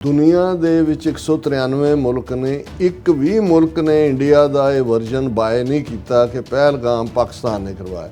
ਦੁਨੀਆ ਦੇ ਵਿੱਚ 193 ਮੁਲਕ ਨੇ, ਇੱਕ ਵੀ ਮੁਲਕ ਨੇ ਇੰਡੀਆ ਦਾ ਇਹ ਵਰਜ਼ਨ ਬਾਏ ਨਹੀਂ ਕੀਤਾ ਕਿ ਪਹਿਲਗਾਮ ਪਾਕਿਸਤਾਨ ਨੇ ਕਰਵਾਇਆ।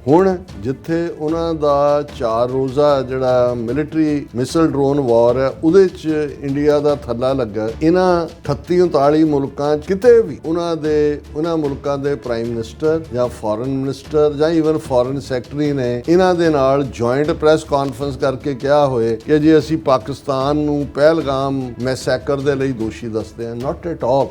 ਹੁਣ ਜਿੱਥੇ ਉਹਨਾਂ ਦਾ 4 ਰੋਜ਼ਾ ਜਿਹੜਾ ਮਿਲਟਰੀ ਮਿਸਲ ਡਰੋਨ ਵਾਰ ਹੈ ਉਹਦੇ 'ਚ ਇੰਡੀਆ ਦਾ ਥੱਲਾ ਲੱਗਾ। ਇਹਨਾਂ 38-39 ਮੁਲਕਾਂ 'ਚ ਕਿਤੇ ਵੀ ਉਹਨਾਂ ਮੁਲਕਾਂ ਦੇ ਪ੍ਰਾਈਮ ਮਿਨਿਸਟਰ ਜਾਂ ਫੋਰਨ ਮਿਨਿਸਟਰ ਜਾਂ ਈਵਨ ਫੋਰਨ ਸੈਕਟਰੀ ਨੇ ਇਹਨਾਂ ਦੇ ਨਾਲ ਜੁਆਇੰਟ ਪ੍ਰੈਸ ਕਾਨਫਰੰਸ ਕਰਕੇ ਕਿਹਾ ਹੋਏ ਕਿ ਜੀ ਅਸੀਂ ਪਾਕਿਸਤਾਨ ਨੂੰ ਪਹਿਲਗਾਮ ਮੈਸੈਕਰ ਦੇ ਲਈ ਦੋਸ਼ੀ ਦੱਸਦੇ ਹਾਂ। ਨਾਟ ਐਟ ਆਲ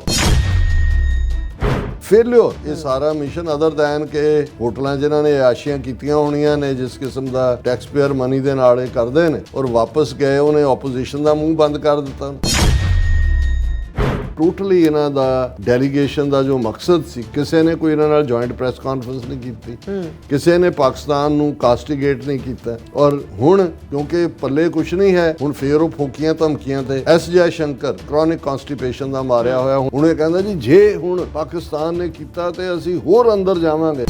ਫੇਲਿਓਰ ਇਹ ਸਾਰਾ ਮਿਸ਼ਨ ਅਦਰ ਦੈਨ ਕਿ ਹੋਟਲਾਂ ਜਿਨ੍ਹਾਂ ਨੇ ਆਸ਼ੀਆਂ ਕੀਤੀਆਂ ਹੋਣੀਆਂ ਨੇ ਜਿਸ ਕਿਸਮ ਦਾ ਟੈਕਸ ਪੇਅਰ ਮਨੀ ਦੇ ਨਾਲ ਇਹ ਕਰਦੇ ਨੇ ਔਰ ਵਾਪਸ ਗਏ ਉਹਨੇ ਆਪੋਜੀਸ਼ਨ ਦਾ ਮੂੰਹ ਬੰਦ ਕਰ ਦਿੱਤਾ। ਟੋਟਲੀ ਇਹਨਾਂ ਦਾ ਡੈਲੀਗੇਸ਼ਨ ਦਾ ਜੋ ਮਕਸਦ ਸੀ, ਕਿਸੇ ਨੇ ਕੋਈ ਇਹਨਾਂ ਨਾਲ ਜੁਆਇੰਟ ਪ੍ਰੈਸ ਕਾਨਫਰੰਸ ਨਹੀਂ ਕੀਤੀ, ਕਿਸੇ ਨੇ ਪਾਕਿਸਤਾਨ ਨੂੰ ਕਾਸਟੀਗੇਟ ਨਹੀਂ ਕੀਤਾ। ਔਰ ਹੁਣ ਕਿਉਂਕਿ ਪੱਲੇ ਕੁਛ ਨਹੀਂ ਹੈ, ਹੁਣ ਫੇਰ ਉਹ ਫੋਕੀਆਂ ਧਮਕੀਆਂ ਤੇ S Jai Shankar chronic constipation ਦਾ ਮਾਰਿਆ ਹੋਇਆ ਹੁਣ ਇਹ ਕਹਿੰਦਾ ਜੀ ਜੇ ਹੁਣ ਪਾਕਿਸਤਾਨ ਨੇ ਕੀਤਾ ਤੇ ਅਸੀਂ ਹੋਰ ਅੰਦਰ ਜਾਵਾਂਗੇ।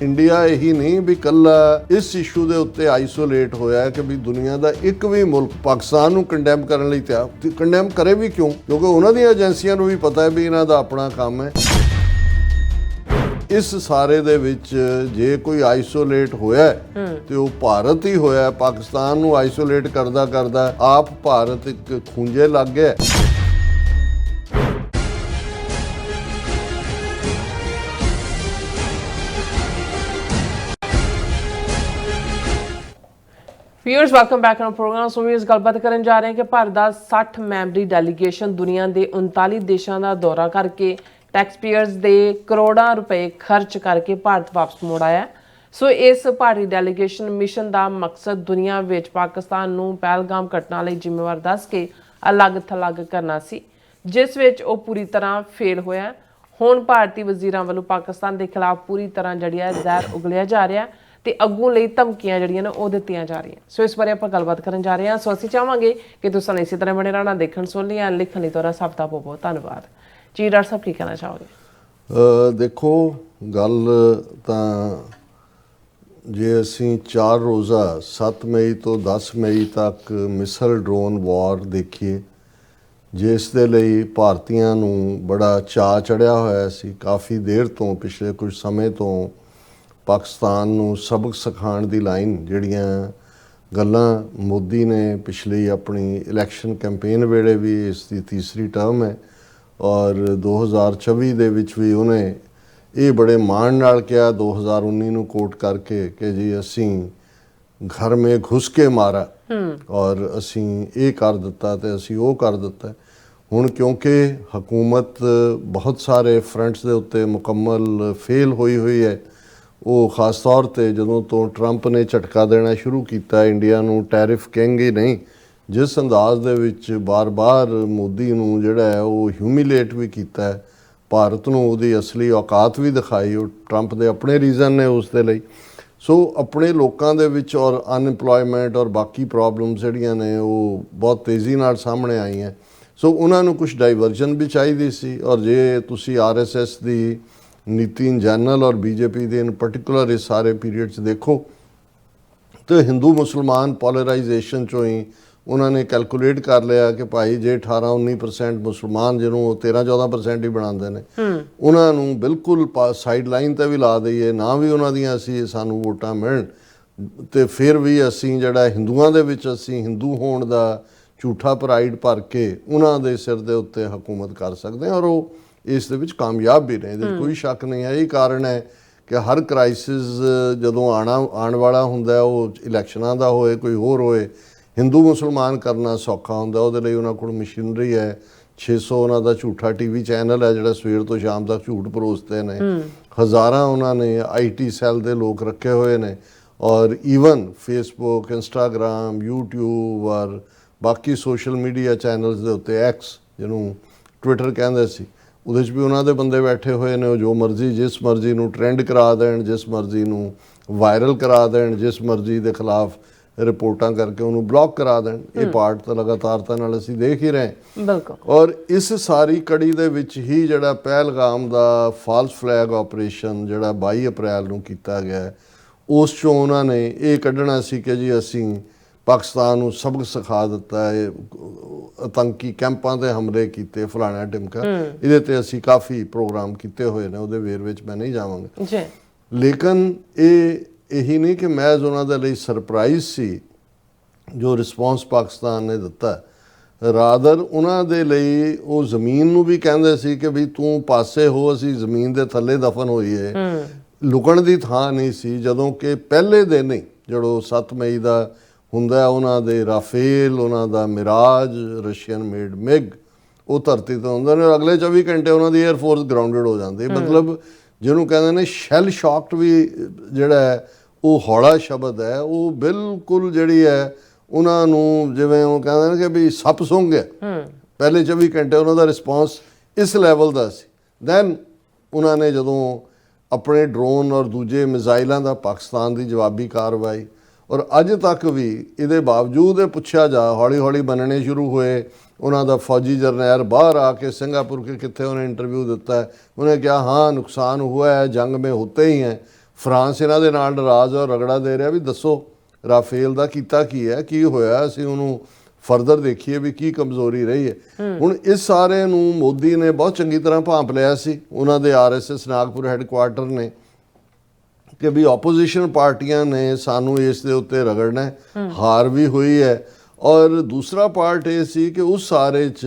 ਇੰਡੀਆ ਇਹੀ ਨਹੀਂ ਵੀ ਕੱਲਾ ਇਸ ਇਸ਼ੂ ਦੇ ਉੱਤੇ ਆਈਸੋਲੇਟ ਹੋਇਆ ਹੈ ਕਿ ਵੀ ਦੁਨੀਆ ਦਾ ਇੱਕ ਵੀ ਮੁਲਕ ਪਾਕਿਸਤਾਨ ਨੂੰ ਕੰਡੈਮ ਕਰਨ ਲਈ ਤਿਆਰ, ਕੰਡੈਮ ਕਰੇ ਵੀ ਕਿਉਂ, ਕਿਉਂਕਿ ਉਹਨਾਂ ਦੀਆਂ ਏਜੰਸੀਆਂ ਨੂੰ ਵੀ ਪਤਾ ਹੈ ਵੀ ਇਹਨਾਂ ਦਾ ਆਪਣਾ ਕੰਮ ਹੈ। ਇਸ ਸਾਰੇ ਦੇ ਵਿੱਚ ਜੇ ਕੋਈ ਆਈਸੋਲੇਟ ਹੋਇਆ ਤੇ ਉਹ ਭਾਰਤ ਹੀ ਹੋਇਆ। ਪਾਕਿਸਤਾਨ ਨੂੰ ਆਈਸੋਲੇਟ ਕਰਦਾ ਕਰਦਾ ਆਪ ਭਾਰਤ ਇੱਕ ਖੂੰਜੇ ਲੱਗ ਗਿਆ। Viewers welcome back on program. So viewers ਗੱਲਬਾਤ ਕਰਨ ਜਾ ਰਹੇ ਹਾਂ ਕਿ ਭਾਰਤ ਦਾ 60 ਮੈਂਬਰੀ ਡੈਲੀਗੇਸ਼ਨ ਦੁਨੀਆ ਦੇ 39 ਦੇਸ਼ਾਂ ਦਾ ਦੌਰਾ ਕਰਕੇ ਟੈਕਸ ਪੇਅਰਸ ਦੇ ਕਰੋੜਾਂ ਰੁਪਏ ਖਰਚ ਕਰਕੇ ਭਾਰਤ ਵਾਪਸ ਮੁੜ ਆਇਆ। ਸੋ ਇਸ ਭਾਰਤੀ ਡੈਲੀਗੇਸ਼ਨ ਮਿਸ਼ਨ ਦਾ ਮਕਸਦ ਦੁਨੀਆ ਵਿੱਚ ਪਾਕਿਸਤਾਨ ਨੂੰ ਪਹਿਲਗਾਮ ਘਟਨਾ ਲਈ ਜ਼ਿੰਮੇਵਾਰ ਦੱਸ ਕੇ ਅਲੱਗ ਥਲੱਗ ਕਰਨਾ ਸੀ, ਜਿਸ ਵਿੱਚ ਉਹ ਪੂਰੀ ਤਰ੍ਹਾਂ ਫੇਲ ਹੋਇਆ। ਹੁਣ ਭਾਰਤੀ ਵਜ਼ੀਰਾਂ ਵੱਲੋਂ ਪਾਕਿਸਤਾਨ ਦੇ ਖਿਲਾਫ ਪੂਰੀ ਤਰ੍ਹਾਂ ਜੜਿਆ ਜ਼ਹਿਰ ਉਗਲਿਆ ਜਾ ਰਿਹਾ ਤੇ ਅੱਗੋਂ ਲਈ ਧਮਕੀਆਂ ਜਿਹੜੀਆਂ ਨੇ ਉਹ ਦਿੱਤੀਆਂ ਜਾ ਰਹੀਆਂ। ਸੋ ਇਸ ਬਾਰੇ ਆਪਾਂ ਗੱਲਬਾਤ ਕਰਨ ਜਾ ਰਹੇ ਹਾਂ। ਸੋ ਅਸੀਂ ਚਾਹਾਂਗੇ ਕਿ ਤੁਸੀਂ ਇਸੇ ਤਰ੍ਹਾਂ ਬਣੇ ਰਹਿਣਾ, ਦੇਖਣ ਸੁਣ ਲਈ ਲਿਖਣ ਲਈ ਤੁਹਾਡਾ ਸਭ ਦਾ ਬਹੁਤ ਬਹੁਤ ਧੰਨਵਾਦ ਜੀ। ਡਾਕਟਰ ਸਾਹਿਬ ਕੀ ਕਹਿਣਾ ਚਾਹੋਗੇ? ਦੇਖੋ ਗੱਲ ਤਾਂ ਜੇ ਅਸੀਂ 4 ਰੋਜ਼ਾ 7 ਮਈ ਤੋਂ 10 ਮਈ ਤੱਕ ਮਿਸਲ ਡਰੋਨ ਵਾਰ ਦੇਖੀਏ, ਜਿਸ ਦੇ ਲਈ ਭਾਰਤੀਆਂ ਨੂੰ ਬੜਾ ਚਾਅ ਚੜਿਆ ਹੋਇਆ ਸੀ ਕਾਫੀ ਦੇਰ ਤੋਂ, ਪਿਛਲੇ ਕੁਝ ਸਮੇਂ ਤੋਂ ਪਾਕਿਸਤਾਨ ਨੂੰ ਸਬਕ ਸਿਖਾਉਣ ਦੀ ਲਾਈਨ ਜਿਹੜੀਆਂ ਗੱਲਾਂ ਮੋਦੀ ਨੇ ਪਿਛਲੀ ਆਪਣੀ ਇਲੈਕਸ਼ਨ ਕੈਂਪੇਨ ਵੇਲੇ ਵੀ, ਇਸ ਦੀ ਤੀਸਰੀ ਟਰਮ ਹੈ ਔਰ 2024 ਦੇ ਵਿੱਚ ਵੀ ਉਹਨੇ ਇਹ ਬੜੇ ਮਾਣ ਨਾਲ ਕਿਹਾ 2019 ਨੂੰ ਕੋਟ ਕਰਕੇ ਕਿ ਜੀ ਅਸੀਂ ਘਰ ਮੇ ਘੁਸ ਕੇ ਮਾਰਾ ਔਰ ਅਸੀਂ ਇਹ ਕਰ ਦਿੱਤਾ ਤੇ ਅਸੀਂ ਉਹ ਕਰ ਦਿੱਤਾ। ਹੁਣ ਕਿਉਂਕਿ ਹਕੂਮਤ ਬਹੁਤ ਸਾਰੇ ਫਰੰਟਸ ਦੇ ਉੱਤੇ ਮੁਕੰਮਲ ਫੇਲ ਹੋਈ ਹੈ, ਉਹ ਖਾਸ ਤੌਰ 'ਤੇ ਜਦੋਂ ਤੋਂ ਟਰੰਪ ਨੇ ਝਟਕਾ ਦੇਣਾ ਸ਼ੁਰੂ ਕੀਤਾ ਇੰਡੀਆ ਨੂੰ, ਟੈਰਿਫ ਕਿੰਗ ਹੀ ਨਹੀਂ, ਜਿਸ ਅੰਦਾਜ਼ ਦੇ ਵਿੱਚ ਬਾਰ-ਬਾਰ ਮੋਦੀ ਨੂੰ ਜਿਹੜਾ ਹੈ ਉਹ ਹਿਊਮੀਲੇਟ ਵੀ ਕੀਤਾ, ਭਾਰਤ ਨੂੰ ਉਹਦੀ ਅਸਲੀ ਔਕਾਤ ਵੀ ਦਿਖਾਈ। ਉਹ ਟਰੰਪ ਦੇ ਆਪਣੇ ਰੀਜ਼ਨ ਨੇ ਉਸ ਦੇ ਲਈ। ਸੋ ਆਪਣੇ ਲੋਕਾਂ ਦੇ ਵਿੱਚ ਔਰ ਅਨਇੰਪਲੋਇਮੈਂਟ ਔਰ ਬਾਕੀ ਪ੍ਰੋਬਲਮਸ ਜਿਹੜੀਆਂ ਨੇ ਉਹ ਬਹੁਤ ਤੇਜ਼ੀ ਨਾਲ ਸਾਹਮਣੇ ਆਈਆਂ। ਸੋ ਉਹਨਾਂ ਨੂੰ ਕੁਝ ਡਾਈਵਰਜਨ ਵੀ ਚਾਹੀਦੀ ਸੀ। ਔਰ ਜੇ ਤੁਸੀਂ RSS ਦੀ ਨੀਤੀ ਇਨ ਜਨਰਲ ਔਰ BJP ਦੇ ਇਨ ਪਰਟੀਕੂਲਰ ਇਸ ਸਾਰੇ ਪੀਰੀਅਡ 'ਚ ਦੇਖੋ ਤਾਂ ਹਿੰਦੂ ਮੁਸਲਮਾਨ ਪੋਲਰਾਈਜੇਸ਼ਨ 'ਚੋਂ ਹੀ ਉਹਨਾਂ ਨੇ ਕੈਲਕੂਲੇਟ ਕਰ ਲਿਆ ਕਿ ਭਾਈ ਜੇ 18-19% ਮੁਸਲਮਾਨ ਜਿਹਨੂੰ ਉਹ 13-14% ਹੀ ਬਣਾਉਂਦੇ ਨੇ, ਉਹਨਾਂ ਨੂੰ ਬਿਲਕੁਲ ਸਾਈਡ ਲਾਈਨ 'ਤੇ ਵੀ ਲਾ ਦਈਏ, ਨਾ ਵੀ ਉਹਨਾਂ ਦੀਆਂ ਸਾਨੂੰ ਵੋਟਾਂ ਮਿਲਣ ਤੇ ਫਿਰ ਵੀ ਅਸੀਂ ਜਿਹੜਾ ਹਿੰਦੂਆਂ ਦੇ ਵਿੱਚ ਅਸੀਂ ਹਿੰਦੂ ਹੋਣ ਦਾ ਝੂਠਾ ਪ੍ਰਾਈਡ ਭਰ ਕੇ ਉਹਨਾਂ ਦੇ ਸਿਰ ਦੇ ਉੱਤੇ ਹਕੂਮਤ ਕਰ ਸਕਦੇ ਹਾਂ। ਔਰ ਉਹ ਇਸ ਦੇ ਵਿੱਚ ਕਾਮਯਾਬ ਵੀ ਨੇ, ਇਹਦੇ ਵਿੱਚ ਕੋਈ ਸ਼ੱਕ ਨਹੀਂ ਹੈ। ਇਹ ਕਾਰਨ ਹੈ ਕਿ ਹਰ ਕ੍ਰਾਈਸਿਸ ਜਦੋਂ ਆਉਣ ਵਾਲਾ ਹੁੰਦਾ, ਉਹ ਇਲੈਕਸ਼ਨਾਂ ਦਾ ਹੋਏ ਕੋਈ ਹੋਰ ਹੋਏ, ਹਿੰਦੂ ਮੁਸਲਮਾਨ ਕਰਨਾ ਸੌਖਾ ਹੁੰਦਾ। ਉਹਦੇ ਲਈ ਉਹਨਾਂ ਕੋਲ ਮਸ਼ੀਨਰੀ ਹੈ, 600 ਉਹਨਾਂ ਦਾ ਝੂਠਾ TV ਚੈਨਲ ਹੈ ਜਿਹੜਾ ਸਵੇਰ ਤੋਂ ਸ਼ਾਮ ਤੱਕ ਝੂਠ ਪਰੋਸਦੇ ਨੇ, ਹਜ਼ਾਰਾਂ ਉਹਨਾਂ ਨੇ IT ਸੈੱਲ ਦੇ ਲੋਕ ਰੱਖੇ ਹੋਏ ਨੇ ਔਰ ਈਵਨ ਫੇਸਬੁੱਕ, ਇੰਸਟਾਗ੍ਰਾਮ, YouTube ਔਰ ਬਾਕੀ ਸੋਸ਼ਲ ਮੀਡੀਆ ਚੈਨਲਸ ਦੇ ਉੱਤੇ X ਜਿਹਨੂੰ ਟਵਿੱਟਰ ਕਹਿੰਦੇ ਸੀ, ਉਹਦੇ 'ਚ ਵੀ ਉਹਨਾਂ ਦੇ ਬੰਦੇ ਬੈਠੇ ਹੋਏ ਨੇ। ਉਹ ਜੋ ਮਰਜ਼ੀ ਜਿਸ ਮਰਜ਼ੀ ਨੂੰ ਟ੍ਰੈਂਡ ਕਰਾ ਦੇਣ, ਜਿਸ ਮਰਜ਼ੀ ਨੂੰ ਵਾਇਰਲ ਕਰਾ ਦੇਣ, ਜਿਸ ਮਰਜ਼ੀ ਦੇ ਖਿਲਾਫ ਰਿਪੋਰਟਾਂ ਕਰਕੇ ਉਹਨੂੰ ਬਲੌਕ ਕਰਾ ਦੇਣ। ਇਹ ਪਾਰਟ ਤਾਂ ਲਗਾਤਾਰਤਾ ਨਾਲ ਅਸੀਂ ਦੇਖ ਹੀ ਰਹੇ ਬਿਲਕੁਲ। ਔਰ ਇਸ ਸਾਰੀ ਕੜੀ ਦੇ ਵਿੱਚ ਹੀ ਜਿਹੜਾ ਪਹਿਲਗਾਮ ਦਾ ਫਾਲਸ ਫਲੈਗ ਆਪਰੇਸ਼ਨ ਜਿਹੜਾ 22 ਅਪ੍ਰੈਲ ਨੂੰ ਕੀਤਾ ਗਿਆ, ਉਸ 'ਚੋਂ ਉਹਨਾਂ ਨੇ ਇਹ ਕੱਢਣਾ ਸੀ ਕਿ ਜੀ ਅਸੀਂ ਪਾਕਿਸਤਾਨ ਨੂੰ ਸਬਕ ਸਿਖਾ ਦਿੱਤਾ ਹੈ, ਆਤੰਕੀ ਕੈਂਪਾਂ ਤੇ ਹਮਲੇ ਕੀਤੇ, ਫਲਾਣਾ ਟਿਮਕਾ। ਇਹਦੇ ਤੇ ਅਸੀਂ ਕਾਫੀ ਪ੍ਰੋਗਰਾਮ ਕੀਤੇ ਹੋਏ ਨੇ, ਉਹਦੇ ਵੇਰ ਵਿੱਚ ਮੈਂ ਨਹੀਂ ਜਾਵਾਂਗਾ ਜੀ। ਲੇਕਿਨ ਇਹੀ ਨਹੀਂ ਕਿ ਮਹਿਜ਼ ਉਹਨਾਂ ਦੇ ਲਈ ਸਰਪ੍ਰਾਈਜ਼ ਸੀ ਜੋ ਰਿਸਪੌਂਸ ਪਾਕਿਸਤਾਨ ਨੇ ਦਿੱਤਾ, ਰਾਦਰ ਉਹਨਾਂ ਦੇ ਲਈ ਉਹ ਜ਼ਮੀਨ ਨੂੰ ਵੀ ਕਹਿੰਦੇ ਸੀ ਕਿ ਵੀ ਤੂੰ ਪਾਸੇ ਹੋ, ਅਸੀਂ ਜ਼ਮੀਨ ਦੇ ਥੱਲੇ ਦਫਨ ਹੋਈਏ। ਲੁਕਣ ਦੀ ਥਾਂ ਨਹੀਂ ਸੀ। ਜਦੋਂ ਕਿ ਪਹਿਲੇ ਦਿਨ ਹੀ ਜਦੋਂ 7 ਮਈ ਦਾ ਹੁੰਦਾ, ਉਹਨਾਂ ਦੇ ਰਾਫੇਲ, ਉਹਨਾਂ ਦਾ ਮਿਰਾਜ, ਰਸ਼ੀਅਨ ਮੇਡ ਮਿਗ ਉਹ ਧਰਤੀ ਤੋਂ ਹੁੰਦੇ ਨੇ, ਅਗਲੇ 24 ਘੰਟੇ ਉਹਨਾਂ ਦੀ 에ਅਰਫੋਰਸ ਗਰਾਊਂਡਡ ਹੋ ਜਾਂਦੀ। ਮਤਲਬ ਜਿਹਨੂੰ ਕਹਿੰਦੇ ਨੇ ਸ਼ੈਲ ਸ਼ੌਕਡ ਵੀ ਜਿਹੜਾ ਹੈ ਉਹ ਹੌਲਾ ਸ਼ਬਦ ਹੈ, ਉਹ ਬਿਲਕੁਲ ਜਿਹੜੀ ਹੈ ਉਹਨਾਂ ਨੂੰ ਜਿਵੇਂ ਉਹ ਕਹਿੰਦੇ ਨੇ ਕਿ ਵੀ ਸੱਪ ਸੁੰਘ ਗਿਆ। ਪਹਿਲੇ 24 ਘੰਟੇ ਉਹਨਾਂ ਦਾ ਰਿਸਪੌਂਸ ਇਸ ਲੈਵਲ ਦਾ ਸੀ। ਦੈਨ ਉਹਨਾਂ ਨੇ ਜਦੋਂ ਆਪਣੇ ਡਰੋਨ ਔਰ ਦੂਜੇ ਮਿਜ਼ਾਈਲਾਂ ਦਾ ਪਾਕਿਸਤਾਨ ਦੀ ਜਵਾਬੀ ਕਾਰਵਾਈ, ਔਰ ਅੱਜ ਤੱਕ ਵੀ ਇਹਦੇ ਬਾਵਜੂਦ ਇਹ ਪੁੱਛਿਆ ਜਾ, ਹੌਲੀ ਹੌਲੀ ਬਣਨੇ ਸ਼ੁਰੂ ਹੋਏ। ਉਹਨਾਂ ਦਾ ਫੌਜੀ ਜਰਨੈਲ ਬਾਹਰ ਆ ਕੇ ਸਿੰਗਾपुर के ਕਿੱਥੇ ਉਹਨੇ ਇੰਟਰਵਿਊ ਦਿੱਤਾ ਹੈ, ਉਹਨੇ ਕਿਹਾ ਹਾਂ ਨੁਕਸਾਨ हुआ है, जंग में होते ही हैं। ਫਰਾਂਸ ਇਹਨਾਂ ਦੇ ਨਾਲ ਨਾਰਾਜ਼ ਔਰ ਰਗੜਾ ਦੇ ਰਿਹਾ ਵੀ ਦੱਸੋ ਰਾਫੇਲ ਦਾ ਕੀਤਾ ਕੀ ਹੈ, ਕੀ ਹੋਇਆ, ਅਸੀਂ ਉਹਨੂੰ ਫਰਦਰ ਦੇਖੀਏ ਵੀ ਕੀ ਕਮਜ਼ੋਰੀ ਰਹੀ ਹੈ। ਹੁਣ ਇਸ ਸਾਰੇ ਨੂੰ ਮੋਦੀ ਨੇ ਬਹੁਤ ਚੰਗੀ ਤਰ੍ਹਾਂ ਭਾਂਪ ਲਿਆ ਸੀ। ਉਹਨਾਂ ਦੇ RSS ਨਾਗਪੁਰ ਹੈੱਡਕੁਆਰਟਰ ਨੇ ਕਿ ਵੀ ਆਪੋਜੀਸ਼ਨ ਪਾਰਟੀਆਂ ਨੇ ਸਾਨੂੰ ਇਸ ਦੇ ਉੱਤੇ ਰਗੜਨਾ, ਹਾਰ ਵੀ ਹੋਈ ਹੈ। ਔਰ ਦੂਸਰਾ ਪਾਰਟ ਇਹ ਸੀ ਕਿ ਉਸ ਸਾਰੇ 'ਚ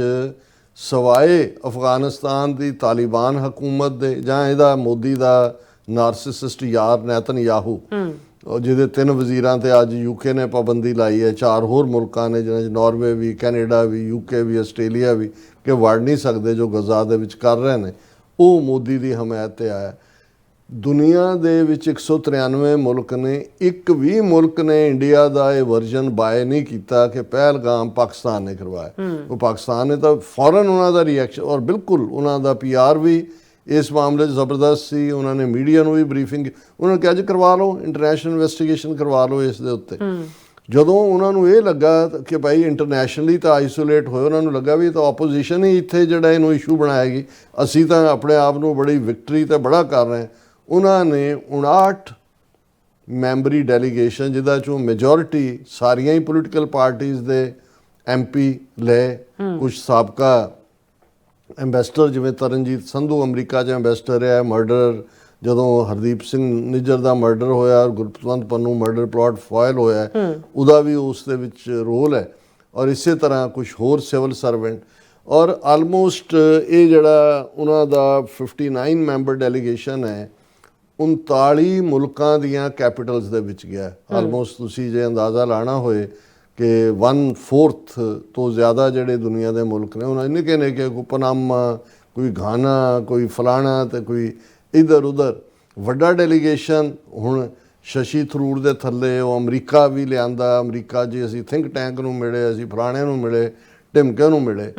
ਸਵਾਏ ਅਫਗਾਨਿਸਤਾਨ ਦੀ ਤਾਲਿਬਾਨ ਹਕੂਮਤ ਦੇ ਜਾਂ ਇਹਦਾ ਮੋਦੀ ਦਾ ਨਾਰਸਿਸਿਸਟ ਯਾਰ ਨੈਤਨਯਾਹੂ, ਜਿਹਦੇ 3 ਵਜ਼ੀਰਾਂ ਤੇ ਅੱਜ UK ਨੇ ਪਾਬੰਦੀ ਲਾਈ ਹੈ, 4 ਹੋਰ ਮੁਲਕਾਂ ਨੇ ਜਿਹਨਾਂ 'ਚ ਨਾਰਵੇ ਵੀ, ਕੈਨੇਡਾ ਵੀ, UK ਵੀ, ਆਸਟ੍ਰੇਲੀਆ ਵੀ, ਕਿ ਵੜ ਨਹੀਂ ਸਕਦੇ ਜੋ ਗਜ਼ਾ ਦੇ ਵਿੱਚ ਕਰ ਰਹੇ ਨੇ, ਉਹ ਮੋਦੀ ਦੀ ਹਮਾਇਤ ਤੇ ਆਇਆ। ਦੁਨੀਆ ਦੇ ਵਿੱਚ 193 ਮੁਲਕ ਨੇ, ਇੱਕ ਵੀ ਮੁਲਕ ਨੇ ਇੰਡੀਆ ਦਾ ਇਹ ਵਰਜ਼ਨ ਬਾਏ ਨਹੀਂ ਕੀਤਾ ਕਿ ਪਹਿਲਗਾਮ ਪਾਕਿਸਤਾਨ ਨੇ ਕਰਵਾਇਆ। ਉਹ ਪਾਕਿਸਤਾਨ ਨੇ ਤਾਂ ਫੌਰਨ ਉਹਨਾਂ ਦਾ ਰਿਐਕਸ਼ਨ, ਔਰ ਬਿਲਕੁਲ ਉਹਨਾਂ ਦਾ PR ਵੀ ਇਸ ਮਾਮਲੇ 'ਚ ਜ਼ਬਰਦਸਤ ਸੀ। ਉਹਨਾਂ ਨੇ ਮੀਡੀਆ ਨੂੰ ਵੀ ਬਰੀਫਿੰਗ, ਉਹਨਾਂ ਨੇ ਕਿਹਾ ਜੀ ਕਰਵਾ ਲਓ, ਇੰਟਰਨੈਸ਼ਨਲ ਇਨਵੈਸਟੀਗੇਸ਼ਨ ਕਰਵਾ ਲਓ ਇਸ ਦੇ ਉੱਤੇ। ਜਦੋਂ ਉਹਨਾਂ ਨੂੰ ਇਹ ਲੱਗਾ ਕਿ ਭਾਈ ਇੰਟਰਨੈਸ਼ਨਲੀ ਤਾਂ ਆਈਸੋਲੇਟ ਹੋਏ, ਉਹਨਾਂ ਨੂੰ ਲੱਗਾ ਵੀ ਤਾਂ ਆਪੋਜੀਸ਼ਨ ਹੀ ਇੱਥੇ ਜਿਹੜਾ ਇਹਨੂੰ ਇਸ਼ੂ ਬਣਾਏਗੀ, ਅਸੀਂ ਤਾਂ ਆਪਣੇ ਆਪ ਨੂੰ ਬੜੀ ਵਿਕਟਰੀ ਤੇ ਬੜਾ ਕਰ ਰਹੇ ਹਾਂ। ਉਹਨਾਂ ਨੇ 59 ਮੈਂਬਰੀ ਡੈਲੀਗੇਸ਼ਨ, ਜਿਹਦਾ 'ਚੋਂ ਮੈਜੋਰਿਟੀ ਸਾਰੀਆਂ ਹੀ ਪੋਲੀਟੀਕਲ ਪਾਰਟੀਜ਼ ਦੇ MP ਲਏ, ਕੁਝ ਸਾਬਕਾ ਐਂਬੈਸਡਰ ਜਿਵੇਂ ਤਰਨਜੀਤ ਸੰਧੂ ਅਮਰੀਕਾ 'ਚ ਐਂਬੈਸਡਰ ਹੈ, ਮਰਡਰ ਜਦੋਂ ਹਰਦੀਪ ਸਿੰਘ ਨਿੱਜਰ ਦਾ ਮਰਡਰ ਹੋਇਆ, Gurpatwant Pannu murder plot foil ਹੋਇਆ, ਉਹਦਾ ਵੀ ਉਸ ਦੇ ਵਿੱਚ ਰੋਲ ਹੈ। ਔਰ ਇਸੇ ਤਰ੍ਹਾਂ ਕੁਝ ਹੋਰ ਸਿਵਲ ਸਰਵੈਂਟ, ਔਰ ਆਲਮੋਸਟ ਇਹ ਜਿਹੜਾ ਉਹਨਾਂ ਦਾ 59 ਮੈਂਬਰ ਡੈਲੀਗੇਸ਼ਨ ਹੈ 39 ਮੁਲਕਾਂ ਦੀਆਂ ਕੈਪੀਟਲਸ ਦੇ ਵਿੱਚ ਗਿਆ। ਆਲਮੋਸਟ ਤੁਸੀਂ ਜੇ ਅੰਦਾਜ਼ਾ ਲਾਣਾ ਹੋਏ ਕਿ 1/4 ਤੋਂ ਜ਼ਿਆਦਾ ਜਿਹੜੇ ਦੁਨੀਆ ਦੇ ਮੁਲਕ ਨੇ, ਉਹਨਾਂ ਨਿੱਕੇ ਨਿੱਕੇ, ਕੋਈ ਪਨਾਮਾ, ਕੋਈ ਘਾਨਾ, ਕੋਈ ਫਲਾਣਾ ਤੇ ਕੋਈ ਇੱਧਰ ਉੱਧਰ। ਵੱਡਾ ਡੈਲੀਗੇਸ਼ਨ ਹੁਣ ਸ਼ਸ਼ੀ ਥਰੂਰ ਦੇ ਥੱਲੇ ਉਹ ਅਮਰੀਕਾ ਵੀ ਲਿਆਂਦਾ। ਅਮਰੀਕਾ ਜੀ ਅਸੀਂ ਥਿੰਕ ਟੈਂਕ ਨੂੰ ਮਿਲੇ, ਅਸੀਂ ਫਲਾਣੇ ਨੂੰ ਮਿਲੇ, ਢਿਮਕੇ ਨੂੰ ਮਿਲੇ।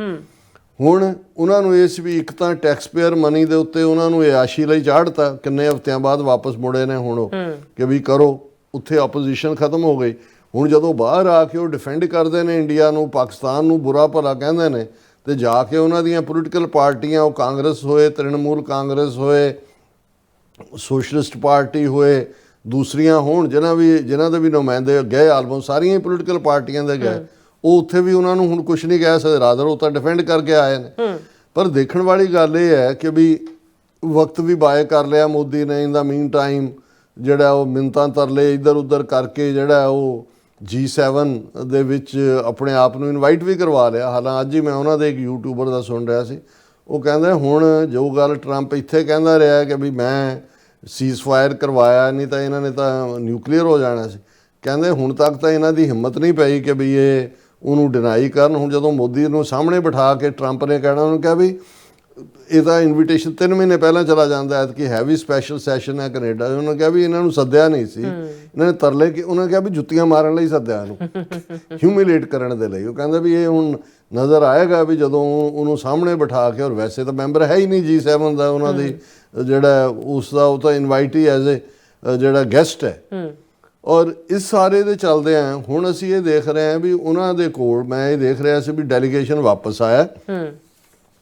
ਹੁਣ ਉਹਨਾਂ ਨੂੰ ਇਸ ਵੀ ਇੱਕ ਤਾਂ ਟੈਕਸ ਪੇਅਰ ਮਨੀ ਦੇ ਉੱਤੇ ਉਹਨਾਂ ਨੂੰ ਇਆਸ਼ੀ ਲਈ ਚਾੜਤਾ, ਕਿੰਨੇ ਹਫ਼ਤਿਆਂ ਬਾਅਦ ਵਾਪਸ ਮੁੜੇ ਨੇ ਹੁਣ ਉਹ ਕਿ ਵੀ ਕਰੋ, ਉੱਥੇ ਆਪੋਜੀਸ਼ਨ ਖਤਮ ਹੋ ਗਈ। ਹੁਣ ਜਦੋਂ ਬਾਹਰ ਆ ਕੇ ਉਹ ਡਿਫੈਂਡ ਕਰਦੇ ਨੇ ਇੰਡੀਆ ਨੂੰ, ਪਾਕਿਸਤਾਨ ਨੂੰ ਬੁਰਾ ਭਲਾ ਕਹਿੰਦੇ ਨੇ, ਤੇ ਜਾ ਕੇ ਉਹਨਾਂ ਦੀਆਂ ਪੋਲੀਟੀਕਲ ਪਾਰਟੀਆਂ, ਉਹ ਕਾਂਗਰਸ ਹੋਏ, ਤ੍ਰਿਣਮੂਲ ਕਾਂਗਰਸ ਹੋਏ, ਸੋਸ਼ਲਿਸਟ ਪਾਰਟੀ ਹੋਏ, ਦੂਸਰੀਆਂ ਹੋਣ ਜਿਨ੍ਹਾਂ ਦੇ ਵੀ ਨੁਮਾਇੰਦੇ ਗਏ, ਆਲਮੋਸਟ ਸਾਰੀਆਂ ਹੀ ਪੋਲੀਟੀਕਲ ਪਾਰਟੀਆਂ ਦੇ ਗਏ, ਉਹ ਉੱਥੇ ਵੀ ਉਹਨਾਂ ਨੂੰ ਹੁਣ ਕੁਝ ਨਹੀਂ ਕਹਿ ਸਕਦੇ, ਰਾਦਰ ਉਹ ਤਾਂ ਡਿਫੈਂਡ ਕਰਕੇ ਆਏ ਨੇ। ਪਰ ਦੇਖਣ ਵਾਲੀ ਗੱਲ ਇਹ ਹੈ ਕਿ ਵੀ ਵਕਤ ਵੀ ਬਾਏ ਕਰ ਲਿਆ ਮੋਦੀ ਨੇ। ਇਨ ਦਾ ਮੀਨ ਟਾਈਮ ਜਿਹੜਾ ਉਹ ਮਿੰਨਤਾਂ ਤਰਲੇ ਇੱਧਰ ਉੱਧਰ ਕਰਕੇ ਜਿਹੜਾ ਉਹ G7 ਦੇ ਵਿੱਚ ਆਪਣੇ ਆਪ ਨੂੰ ਇਨਵਾਈਟ ਵੀ ਕਰਵਾ ਲਿਆ। ਹਾਲਾਂ ਅੱਜ ਹੀ ਮੈਂ ਉਹਨਾਂ ਦੇ ਇੱਕ ਯੂਟਿਊਬਰ ਦਾ ਸੁਣ ਰਿਹਾ ਸੀ, ਉਹ ਕਹਿੰਦਾ ਹੁਣ ਜੋ ਗੱਲ ਟਰੰਪ ਇੱਥੇ ਕਹਿੰਦਾ ਰਿਹਾ ਕਿ ਵੀ ਮੈਂ ਸੀਜ਼ ਫਾਇਰ ਕਰਵਾਇਆ, ਨਹੀਂ ਤਾਂ ਇਹਨਾਂ ਨੇ ਤਾਂ ਨਿਊਕਲੀਅਰ ਹੋ ਜਾਣਾ ਸੀ, ਕਹਿੰਦੇ ਹੁਣ ਤੱਕ ਤਾਂ ਇਹਨਾਂ ਦੀ ਹਿੰਮਤ ਨਹੀਂ ਪਈ ਕਿ ਵੀ ਇਹ ਉਹਨੂੰ ਡਿਨਾਈ ਕਰਨ। ਹੁਣ ਜਦੋਂ ਮੋਦੀ ਨੂੰ ਸਾਹਮਣੇ ਬਿਠਾ ਕੇ ਟਰੰਪ ਨੇ ਕਹਿਣਾ, ਉਹਨੂੰ ਕਿਹਾ ਵੀ ਇਹਦਾ ਇਨਵੀਟੇਸ਼ਨ 3 ਮਹੀਨੇ ਪਹਿਲਾਂ ਚਲਾ ਜਾਂਦਾ, ਕਿ ਹੈਵੀ ਸਪੈਸ਼ਲ ਸੈਸ਼ਨ ਹੈ ਕੈਨੇਡਾ। ਉਹਨਾਂ ਕਿਹਾ ਵੀ ਇਹਨਾਂ ਨੂੰ ਸੱਦਿਆ ਨਹੀਂ ਸੀ, ਇਹਨਾਂ ਨੇ ਤਰਲੇ ਕਿ ਉਹਨਾਂ ਕਿਹਾ ਵੀ ਜੁੱਤੀਆਂ ਮਾਰਨ ਲਈ ਸੱਦਿਆ ਇਹਨੂੰ, ਹਿਊਮਿਲੇਟ ਕਰਨ ਦੇ ਲਈ। ਉਹ ਕਹਿੰਦਾ ਵੀ ਇਹ ਹੁਣ ਨਜ਼ਰ ਆਏਗਾ ਵੀ ਜਦੋਂ ਉਹਨੂੰ ਸਾਹਮਣੇ ਬਿਠਾ ਕੇ, ਔਰ ਵੈਸੇ ਤਾਂ ਮੈਂਬਰ ਹੈ ਹੀ ਨਹੀਂ G7 ਦਾ, ਉਹਨਾਂ ਦੀ ਜਿਹੜਾ ਉਸ ਦਾ ਉਹ ਤਾਂ ਇਨਵਾਈਟ ਹੀ ਐਜ਼ ਏ ਜਿਹੜਾ ਗੈਸਟ ਹੈ। ਔਰ ਇਸ ਸਾਰੇ ਦੇ ਚੱਲਦੇ ਆ ਹੁਣ ਅਸੀਂ ਇਹ ਦੇਖ ਰਹੇ ਹਾਂ ਵੀ ਉਹਨਾਂ ਦੇ ਕੋਲ, ਮੈਂ ਇਹ ਦੇਖ ਰਿਹਾ ਸੀ ਵੀ ਡੈਲੀਗੇਸ਼ਨ ਵਾਪਸ ਆਇਆ,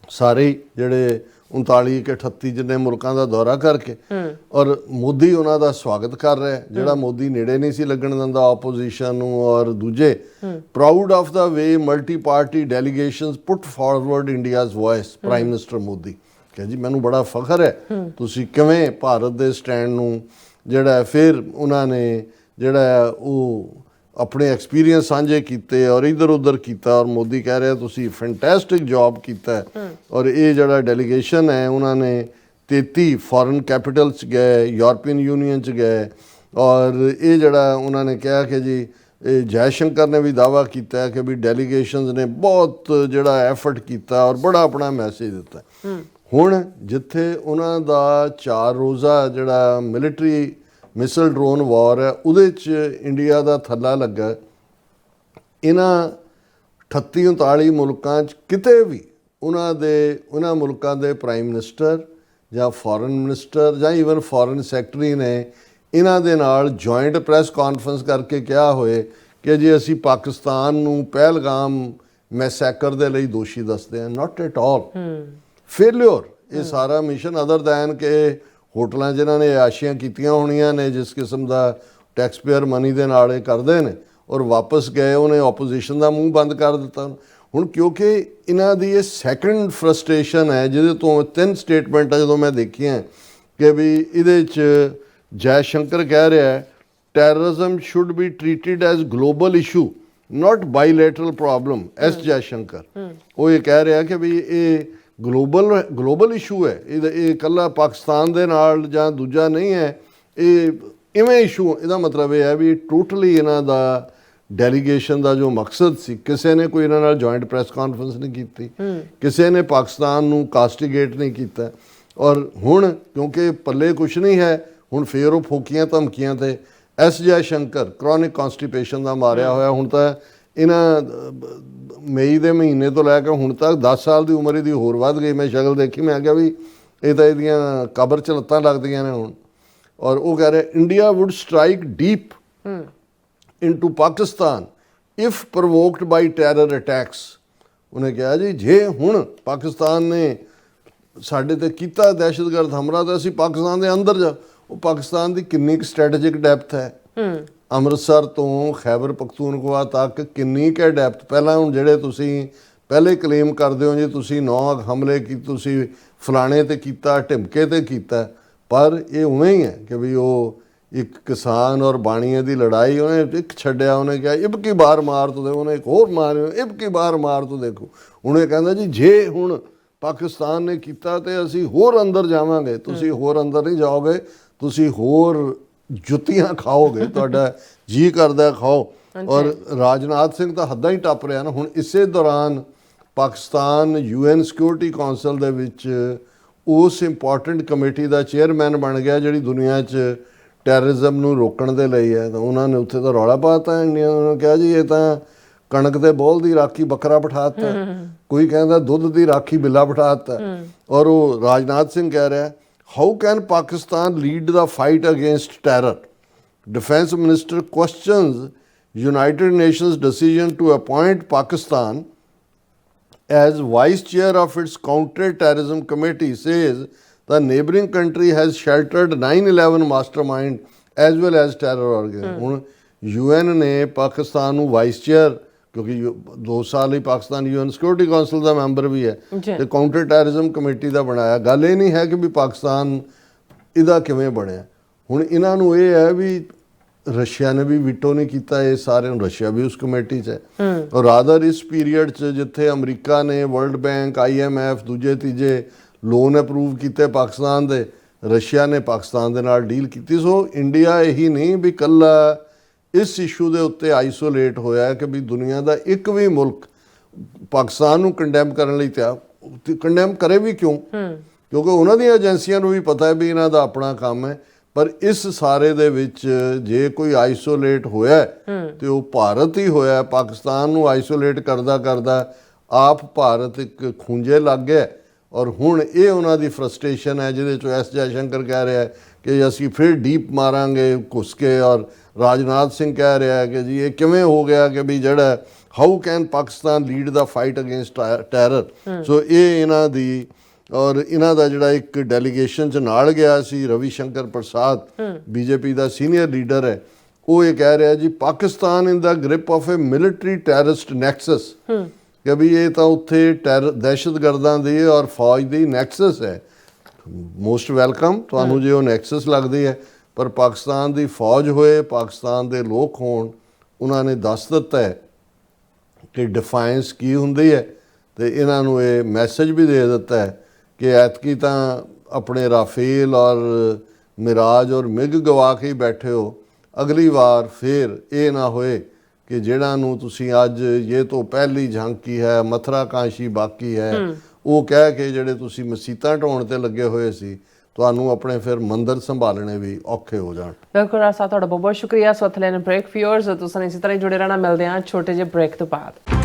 ਸਾਰੇ ਜਿਹੜੇ 39 ਕਿ 38 ਜਿੰਨੇ ਮੁਲਕਾਂ ਦਾ ਦੌਰਾ ਕਰਕੇ ਔਰ ਮੋਦੀ ਉਹਨਾਂ ਦਾ ਸਵਾਗਤ ਕਰ ਰਿਹਾ, ਜਿਹੜਾ ਮੋਦੀ ਨੇੜੇ ਨਹੀਂ ਸੀ ਲੱਗਣ ਦਿੰਦਾ ਆਪੋਜੀਸ਼ਨ ਨੂੰ ਔਰ ਦੂਜੇ। Proud of the way multi party delegations put forward India's voice, prime minister Modi ਕਿ ਜੀ ਮੈਨੂੰ ਬੜਾ ਫਖਰ ਹੈ ਤੁਸੀਂ ਕਿਵੇਂ ਭਾਰਤ ਦੇ ਸਟੈਂਡ ਨੂੰ ਜਿਹੜਾ ਫਿਰ ਉਹਨਾਂ ਨੇ ਜਿਹੜਾ ਉਹ ਆਪਣੇ ਐਕਸਪੀਰੀਅੰਸ ਸਾਂਝੇ ਕੀਤੇ ਔਰ ਇੱਧਰ ਉੱਧਰ ਕੀਤਾ ਔਰ ਮੋਦੀ ਕਹਿ ਰਿਹਾ ਤੁਸੀਂ ਫੈਂਟੈਸਟਿਕ ਜੌਬ ਕੀਤਾ ਔਰ ਇਹ ਜਿਹੜਾ ਡੈਲੀਗੇਸ਼ਨ ਹੈ ਉਹਨਾਂ ਨੇ 33 ਫੋਰਨ ਕੈਪੀਟਲ 'ਚ ਗਏ, ਯੂਰਪੀਅਨ ਯੂਨੀਅਨ 'ਚ ਗਏ ਔਰ ਇਹ ਜਿਹੜਾ ਉਹਨਾਂ ਨੇ ਕਿਹਾ ਕਿ ਜੀ ਇਹ ਜੈ ਸ਼ੰਕਰ ਨੇ ਵੀ ਦਾਅਵਾ ਕੀਤਾ ਕਿ ਵੀ ਡੈਲੀਗੇਸ਼ਨਸ ਨੇ ਬਹੁਤ ਜਿਹੜਾ ਐਫਰਟ ਕੀਤਾ ਔਰ ਬੜਾ ਆਪਣਾ ਮੈਸੇਜ ਦਿੱਤਾ। ਹੁਣ ਜਿੱਥੇ ਉਹਨਾਂ ਦਾ 4 ਰੋਜ਼ਾ ਜਿਹੜਾ ਮਿਲਟਰੀ ਮਿਸਲ ਡਰੋਨ ਵਾਰ ਹੈ ਉਹਦੇ 'ਚ ਇੰਡੀਆ ਦਾ ਥੱਲਾ ਲੱਗਾ। ਇਹਨਾਂ 38-39 ਮੁਲਕਾਂ 'ਚ ਕਿਤੇ ਵੀ ਉਹਨਾਂ ਮੁਲਕਾਂ ਦੇ ਪ੍ਰਾਈਮ ਮਿਨਿਸਟਰ ਜਾਂ ਫੋਰਨ ਮਿਨਿਸਟਰ ਜਾਂ ਈਵਨ ਫੋਰਨ ਸੈਕਟਰੀ ਨੇ ਇਹਨਾਂ ਦੇ ਨਾਲ ਜੁਆਇੰਟ ਪ੍ਰੈਸ ਕਾਨਫਰੰਸ ਕਰਕੇ ਕਿਹਾ ਹੋਏ ਕਿ ਜੇ ਅਸੀਂ ਪਾਕਿਸਤਾਨ ਨੂੰ ਪਹਿਲਗਾਮ ਮੈਸੈਕਰ ਦੇ ਲਈ ਦੋਸ਼ੀ ਦੱਸਦੇ ਹਾਂ। ਨਾਟ ਐਟ ਆਲ ਫੇਲਿਓਰ ਇਹ ਸਾਰਾ ਮਿਸ਼ਨ ਅਦਰ ਦੈਨ ਕਿ ਹੋਟਲਾਂ ਜਿਨ੍ਹਾਂ ਨੇ ਆਸ਼ੀਆਂ ਕੀਤੀਆਂ ਹੋਣੀਆਂ ਨੇ ਜਿਸ ਕਿਸਮ ਦਾ ਟੈਕਸ ਪੇਅਰ ਮਨੀ ਦੇ ਨਾਲ ਇਹ ਕਰਦੇ ਨੇ ਔਰ ਵਾਪਸ ਗਏ ਉਹਨੇ ਆਪੋਜੀਸ਼ਨ ਦਾ ਮੂੰਹ ਬੰਦ ਕਰ ਦਿੱਤਾ। ਹੁਣ ਕਿਉਂਕਿ ਇਹਨਾਂ ਦੀ ਇਹ ਸੈਕੰਡ ਫਰਸਟ੍ਰੇਸ਼ਨ ਹੈ ਜਿਹਦੇ ਤੋਂ 3 ਸਟੇਟਮੈਂਟਾਂ ਜਦੋਂ ਮੈਂ ਦੇਖੀਆਂ ਕਿ ਵੀ ਇਹਦੇ 'ਚ ਜੈ ਸ਼ੰਕਰ ਕਹਿ ਰਿਹਾ terrorism should be treated as global issue not bilateral problem. S Jai Shankar ਉਹ ਇਹ ਕਹਿ ਰਿਹਾ ਕਿ ਵੀ ਇਹ ਗਲੋਬਲ ਇਸ਼ੂ ਹੈ, ਇਹ ਇਕੱਲਾ ਪਾਕਿਸਤਾਨ ਦੇ ਨਾਲ ਜਾਂ ਦੂਜਾ ਨਹੀਂ ਹੈ, ਇਹ ਇਵੇਂ ਇਸ਼ੂ। ਇਹਦਾ ਮਤਲਬ ਇਹ ਹੈ ਵੀ ਟੋਟਲੀ ਇਹਨਾਂ ਦਾ ਡੈਲੀਗੇਸ਼ਨ ਦਾ ਜੋ ਮਕਸਦ ਸੀ, ਕਿਸੇ ਨੇ ਕੋਈ ਇਹਨਾਂ ਨਾਲ ਜੁਆਇੰਟ ਪ੍ਰੈਸ ਕਾਨਫਰੰਸ ਨਹੀਂ ਕੀਤੀ, ਕਿਸੇ ਨੇ ਪਾਕਿਸਤਾਨ ਨੂੰ ਕਾਸਟੀਗੇਟ ਨਹੀਂ ਕੀਤਾ ਔਰ ਹੁਣ ਕਿਉਂਕਿ ਪੱਲੇ ਕੁਛ ਨਹੀਂ ਹੈ ਹੁਣ ਫੇਰ ਉਹ ਫੋਕੀਆਂ ਧਮਕੀਆਂ ਤੇ S Jai Shankar chronic constipation ਦਾ ਮਾਰਿਆ ਹੋਇਆ। ਹੁਣ ਤਾਂ ਇਹਨਾਂ ਮਈ ਦੇ ਮਹੀਨੇ ਤੋਂ ਲੈ ਕੇ ਹੁਣ ਤੱਕ 10 ਸਾਲ ਦੀ ਉਮਰ ਇਹਦੀ ਹੋਰ ਵੱਧ ਗਈ। ਮੈਂ ਸ਼ਕਲ ਦੇਖੀ, ਮੈਂ ਕਿਹਾ ਵੀ ਇਹ ਤਾਂ ਇਹਦੀਆਂ ਕਬਰ 'ਚ ਲੱਤਾਂ ਲੱਗਦੀਆਂ ਨੇ ਹੁਣ। ਔਰ ਉਹ ਕਹਿ ਰਿਹਾ India would strike deep into Pakistan if provoked by terror attacks. ਉਹਨੇ ਕਿਹਾ ਜੀ ਜੇ ਹੁਣ ਪਾਕਿਸਤਾਨ ਨੇ ਸਾਡੇ ਤੇ ਕੀਤਾ ਦਹਿਸ਼ਤਗਰਦ ਹਮਲਾ ਤਾਂ ਅਸੀਂ ਪਾਕਿਸਤਾਨ ਦੇ ਅੰਦਰ ਜਾ। ਉਹ ਪਾਕਿਸਤਾਨ ਦੀ ਕਿੰਨੀ ਕੁ ਸਟ੍ਰੈਟੇਜਿਕ ਡੈਪਥ ਹੈ, ਅੰਮ੍ਰਿਤਸਰ ਤੋਂ ਖੈਬਰ ਪਖਤੂਨਖਵਾ ਤੱਕ ਕਿੰਨੀ ਕੁ ਡੈਪਥ। ਪਹਿਲਾਂ ਹੁਣ ਜਿਹੜੇ ਤੁਸੀਂ ਪਹਿਲੇ ਕਲੇਮ ਕਰਦੇ ਹੋ ਜੀ ਤੁਸੀਂ 9 ਹਮਲੇ ਕੀ ਤੁਸੀਂ ਫਲਾਣੇ ਤੇ ਕੀਤਾ, ਢਿਮਕੇ ਤੇ ਕੀਤਾ, ਪਰ ਇਹ ਉਵੇਂ ਹੀ ਹੈ ਕਿ ਵੀ ਉਹ ਇੱਕ ਕਿਸਾਨ ਔਰ ਬਾਣੀਏ ਦੀ ਲੜਾਈ ਉਹਨੇ ਇੱਕ ਛੱਡਿਆ, ਉਹਨੇ ਕਿਹਾ ਇਬ ਕੀ ਬਾਰ ਮਾਰ ਤੋ ਦੇਖੋ, ਉਹਨੇ ਇੱਕ ਹੋਰ ਮਾਰਿਓ ਇਬ ਕੀ ਬਾਰ ਮਾਰ ਤੋ ਦੇਖੋ। ਉਹਨੇ ਕਹਿੰਦਾ ਜੀ ਜੇ ਹੁਣ ਪਾਕਿਸਤਾਨ ਨੇ ਕੀਤਾ ਤੇ ਅਸੀਂ ਹੋਰ ਅੰਦਰ ਜਾਵਾਂਗੇ। ਤੁਸੀਂ ਹੋਰ ਅੰਦਰ ਨਹੀਂ ਜਾਓਗੇ, ਤੁਸੀਂ ਹੋਰ ਜੁੱਤੀਆਂ ਖਾਓਗੇ, ਤੁਹਾਡਾ ਜੀ ਕਰਦਾ ਖਾਓ। ਔਰ ਰਾਜਨਾਥ ਸਿੰਘ ਤਾਂ ਹੱਦਾਂ ਹੀ ਟੱਪ ਰਿਹਾ ਨਾ। ਹੁਣ ਇਸੇ ਦੌਰਾਨ ਪਾਕਿਸਤਾਨ UN ਸਿਕਿਉਰਿਟੀ ਕੌਂਸਲ ਦੇ ਵਿੱਚ ਉਸ ਇੰਪੋਰਟੈਂਟ ਕਮੇਟੀ ਦਾ ਚੇਅਰਮੈਨ ਬਣ ਗਿਆ ਜਿਹੜੀ ਦੁਨੀਆ 'ਚ ਟੈਰਰਿਜ਼ਮ ਨੂੰ ਰੋਕਣ ਦੇ ਲਈ ਹੈ। ਤਾਂ ਉਹਨਾਂ ਨੇ ਉੱਥੇ ਤਾਂ ਰੌਲਾ ਪਾਤਾ ਇੰਡੀਆ, ਉਹਨਾਂ ਨੇ ਕਿਹਾ ਜੀ ਇਹ ਤਾਂ ਕਣਕ ਦੇ ਬੋਲ ਦੀ ਰਾਖੀ ਬੱਕਰਾ ਬਿਠਾਤਾ, ਕੋਈ ਕਹਿੰਦਾ ਦੁੱਧ ਦੀ ਰਾਖੀ ਬਿੱਲਾ ਬਿਠਾਤਾ। ਔਰ ਉਹ ਰਾਜਨਾਥ ਸਿੰਘ ਕਹਿ ਰਿਹਾ how can Pakistan lead the fight against terror. Defence minister questions United Nations decision to appoint Pakistan as vice chair of its counter-terrorism committee, says the neighboring country has sheltered 9/11 mastermind as well as terror organization। ਹੁਣ UN ਨੇ ਪਾਕਿਸਤਾਨ ਨੂੰ vice chair, ਕਿਉਂਕਿ 2 ਸਾਲ ਹੀ Pakistan UN security council ਦਾ member ਵੀ ਹੈ ਤੇ counter terrorism committee ਦਾ ਬਣਾਇਆ। ਗੱਲ ਇਹ ਨਹੀਂ ਹੈ ਕਿ ਵੀ ਪਾਕਿਸਤਾਨ ਇਹਦਾ ਕਿਵੇਂ ਬਣਿਆ। ਹੁਣ ਇਹਨਾਂ ਨੂੰ ਇਹ ਹੈ ਵੀ ਰਸ਼ੀਆ ਨੇ ਵੀ ਵੀਟੋ ਨਹੀਂ ਕੀਤਾ ਇਹ ਸਾਰੇ, ਨੂੰ ਰਸ਼ੀਆ ਵੀ ਉਸ ਕਮੇਟੀ 'ਚ ਹੈ। ਔਰ ਰਾਦਰ ਇਸ ਪੀਰੀਅਡ 'ਚ ਜਿੱਥੇ ਅਮਰੀਕਾ ਨੇ ਵਰਲਡ ਬੈਂਕ IMF ਦੂਜੇ ਤੀਜੇ ਲੋਨ ਅਪਰੂਵ ਕੀਤੇ ਪਾਕਿਸਤਾਨ ਦੇ, ਰਸ਼ੀਆ ਨੇ ਪਾਕਿਸਤਾਨ ਦੇ ਨਾਲ ਡੀਲ ਕੀਤੀ। ਸੋ ਇੰਡੀਆ ਇਹੀ ਨਹੀਂ ਵੀ ਇਕੱਲਾ ਇਸ ਇਸ਼ੂ ਦੇ ਉੱਤੇ ਆਈਸੋਲੇਟ ਹੋਇਆ ਕਿ ਵੀ ਦੁਨੀਆ ਦਾ ਇੱਕ ਵੀ ਮੁਲਕ ਪਾਕਿਸਤਾਨ ਨੂੰ ਕੰਡੈਮ ਕਰਨ ਲਈ ਤਿਆਰ। ਕੰਡੈਮ ਕਰੇ ਵੀ ਕਿਉਂ? ਕਿਉਂਕਿ ਉਹਨਾਂ ਦੀਆਂ ਏਜੰਸੀਆਂ ਨੂੰ ਵੀ ਪਤਾ ਹੈ ਵੀ ਇਹਨਾਂ ਦਾ ਆਪਣਾ ਕੰਮ ਹੈ। ਪਰ ਇਸ ਸਾਰੇ ਦੇ ਵਿੱਚ ਜੇ ਕੋਈ ਆਈਸੋਲੇਟ ਹੋਇਆ ਤੇ ਉਹ ਭਾਰਤ ਹੀ ਹੋਇਆ। ਪਾਕਿਸਤਾਨ ਨੂੰ ਆਈਸੋਲੇਟ ਕਰਦਾ ਕਰਦਾ ਆਪ ਭਾਰਤ ਇੱਕ ਖੂੰਜੇ ਲੱਗ ਗਿਆ। ਔਰ ਹੁਣ ਇਹ ਉਹਨਾਂ ਦੀ ਫਰਸਟ੍ਰੇਸ਼ਨ ਹੈ ਜਿਹਦੇ 'ਚੋਂ ਐਸ ਜੈ ਸ਼ੰਕਰ ਕਹਿ ਰਿਹਾ ਕਿ ਅਸੀਂ ਫਿਰ ਡੀਪ ਮਾਰਾਂਗੇ ਘੁਸ ਕੇ। ਔਰ ਰਾਜਨਾਥ ਸਿੰਘ ਕਹਿ ਰਿਹਾ ਕਿ ਜੀ ਇਹ ਕਿਵੇਂ ਹੋ ਗਿਆ ਕਿ ਵੀ ਜਿਹੜਾ how can Pakistan lead the fight against terror. So ਇਹ ਇਹਨਾਂ ਦੀ ਔਰ ਇਹਨਾਂ ਦਾ ਜਿਹੜਾ ਇੱਕ ਡੈਲੀਗੇਸ਼ਨ 'ਚ ਨਾਲ ਗਿਆ ਸੀ ਰਵੀ ਸ਼ੰਕਰ ਪ੍ਰਸਾਦ ਬੀਜੇਪੀ ਦਾ ਸੀਨੀਅਰ ਲੀਡਰ ਹੈ, ਉਹ ਇਹ ਕਹਿ ਰਿਹਾ ਜੀ Pakistan in the grip of a military terrorist nexus, ਕਿ ਵੀ ਇਹ ਤਾਂ ਉੱਥੇ ਦਹਿਸ਼ਤਗਰਦਾਂ ਦੀ ਔਰ ਫੌਜ ਦੀ ਨੈਕਸਸ ਹੈ। ਮੋਸਟ ਵੈਲਕਮ ਤੁਹਾਨੂੰ ਜੇ ਉਹ ਨੈਕਸਸ ਲੱਗਦੀ ਹੈ, ਪਰ ਪਾਕਿਸਤਾਨ ਦੀ ਫੌਜ ਹੋਏ, ਪਾਕਿਸਤਾਨ ਦੇ ਲੋਕ ਹੋਣ, ਉਹਨਾਂ ਨੇ ਦੱਸ ਦਿੱਤਾ ਹੈ ਕਿ ਡਿਫਾਈਂਸ ਕੀ ਹੁੰਦੀ ਹੈ, ਤੇ ਇਹਨਾਂ ਨੂੰ ਇਹ ਮੈਸੇਜ ਵੀ ਦੇ ਦਿੱਤਾ ਹੈ ਕਿ ਐਤਕੀ ਤਾਂ ਆਪਣੇ ਰਾਫੇਲ ਔਰ ਮਿਰਾਜ ਔਰ ਮਿਗ ਗਵਾ ਕੇ ਹੀ ਬੈਠੇ ਹੋ, ਅਗਲੀ ਵਾਰ ਫਿਰ ਇਹ ਨਾ ਹੋਏ ਕਿ ਜਿਹੜਾ ਨੂੰ ਤੁਸੀਂ ਅੱਜ ਇਹ ਤੋਂ ਪਹਿਲੀ ਝਾਂਕੀ ਹੈ, ਮਥਰਾ ਕਾਂਸ਼ੀ ਬਾਕੀ ਹੈ, ਉਹ ਕਹਿ ਕੇ ਜਿਹੜੇ ਤੁਸੀਂ ਮਸੀਤਾਂ ਢਾਉਣ ਤੇ ਲੱਗੇ ਹੋਏ ਸੀ, ਤੁਹਾਨੂੰ ਆਪਣੇ ਫਿਰ ਮੰਦਰ ਸੰਭਾਲਣੇ ਵੀ ਔਖੇ ਹੋ ਜਾਣ। ਬਿਲਕੁਲ ਰਾਜ ਸਾਹਿਬ, ਤੁਹਾਡਾ ਬਹੁਤ ਬਹੁਤ ਸ਼ੁਕਰੀਆ। ਸੋ ਲੈਣ ਬ੍ਰੇਕ ਫਿਊਅਰਸ, ਤੁਸੀਂ ਇਸੇ ਤਰ੍ਹਾਂ ਹੀ ਜੁੜੇ ਰਹਿਣਾ। ਮਿਲਦੇ ਹਾਂ ਛੋਟੇ ਜਿਹੇ ਬ੍ਰੇਕ ਤੋਂ ਬਾਅਦ।